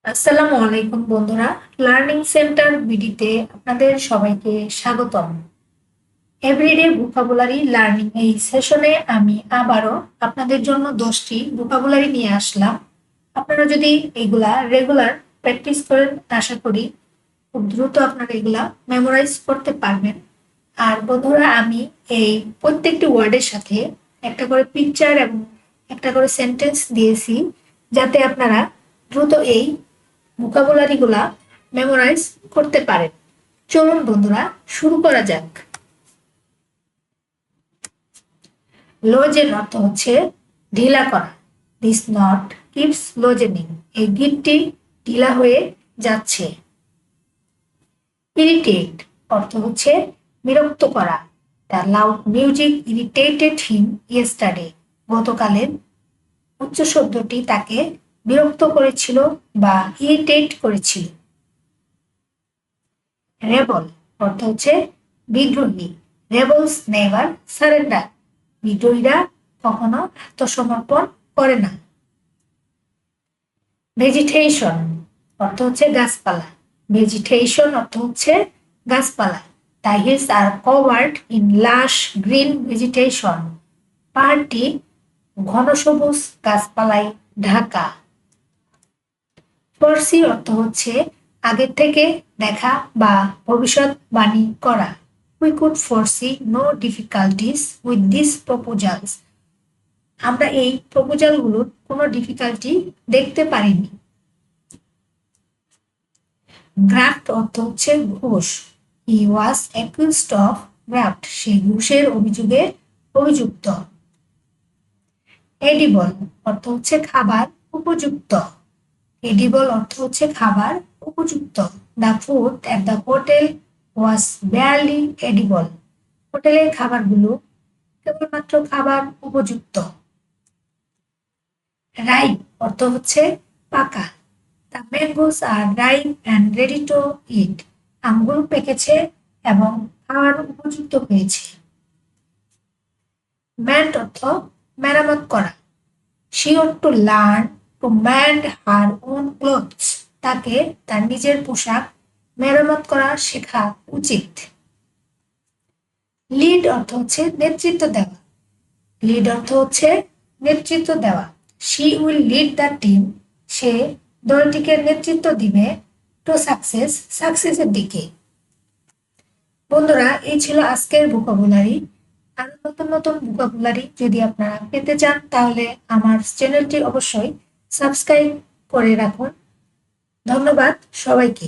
আসসালামু আলাইকুম বন্ধুরা, লার্নিং সেন্টার বিডিতে আপনাদের সবাইকে স্বাগতম। এভরিডে ভোকাবুলারি লার্নিং এই সেশনে আমি আবারও আপনাদের জন্য 10টি ভোকাবুলারি নিয়ে আসলাম। আপনারা যদি এগুলা রেগুলার প্র্যাকটিস করেন, আশা করি খুব দ্রুত আপনারা এগুলা মেমোরাইজ করতে পারবেন। আর বন্ধুরা, আমি এই প্রত্যেকটি ওয়ার্ডের সাথে একটা করে পিকচার এবং একটা করে সেন্টেন্স দিয়েছি, যাতে আপনারা দ্রুত এই ভোকাবুলারিগুলা মেমোরাইজ করতে পারেন। চলুন বন্ধুরা, শুরু করা যাক। লোজেন অর্থ হচ্ছে ঢিলা করা। দিস নট কিপস লোজেনিং, এই গিটটি ঢিলা হয়ে যাচ্ছে। ইরিটেট অর্থ হচ্ছে বিরক্ত করা। The loud music irritated him yesterday, গতকালের উচ্চ শব্দটি তাকে বিরক্ত করেছিল বা ইরিটেট করেছিল। রেবল অর্থ হচ্ছে বিদ্রোহী। রেবলস নেভার সারেন্ডার, বিদ্রোহীরা কখনো আত্মসমর্পণ করে না। ভেজিটেশন অর্থ হচ্ছে গাছপালা। ভেজিটেশন অর্থ হচ্ছে গাছপালা। The hills are covered in lush green vegetation, পাহাড়টি ঘন সবুজ গাছপালায় ঢাকা। ফরসি অর্থ হচ্ছে আগের থেকে দেখা বা ভবিষ্যৎবাণী করা। We could foresee no difficulties with this proposals, আমরা এই প্রপোজালগুলোর কোনো ডিফিকাল্টি দেখতে পারিনি। গ্রাফট অর্থ হচ্ছে ঘুষ। হি ওয়াজ অ্যাকিউজড অফ গ্রাফট, সে ঘুষের অভিযোগে অভিযুক্ত। এডিবল অর্থ হচ্ছে খাবার উপযুক্ত। এডিবল অর্থ হচ্ছে খাবার উপযুক্ত। The food at the hotel was barely edible, হোটেলের খাবারগুলো কেবলমাত্র খাবার উপযুক্ত। রাইপ অর্থ হচ্ছে পাকা। The mangoes are ripe and ready to eat, আমগুলো পেকেছে এবং খাওয়ার উপযুক্ত হয়েছে। ম্যান্ড অর্থ মেরামত করা। She ought to learn to mend her own clothes, তাকে তার নিজের পোশাক মেরামত করা শেখা উচিত। লিড অর্থ হচ্ছে নেতৃত্ব দেওয়া। লিড অর্থ হচ্ছে নেতৃত্ব দেওয়া। She will lead the team, সে দলটিকে নেতৃত্ব দিবে টু সাকসেস, সাকসেসের দিকে। বন্ধুরা, এই ছিল আজকের ভোকাবুলারি। আরো নতুন নতুন ভোকাবুলারি যদি আপনারা পেতে চান, তাহলে আমার চ্যানেলটি অবশ্যই সাবস্ক্রাইব করে রাখুন। ধন্যবাদ সবাইকে।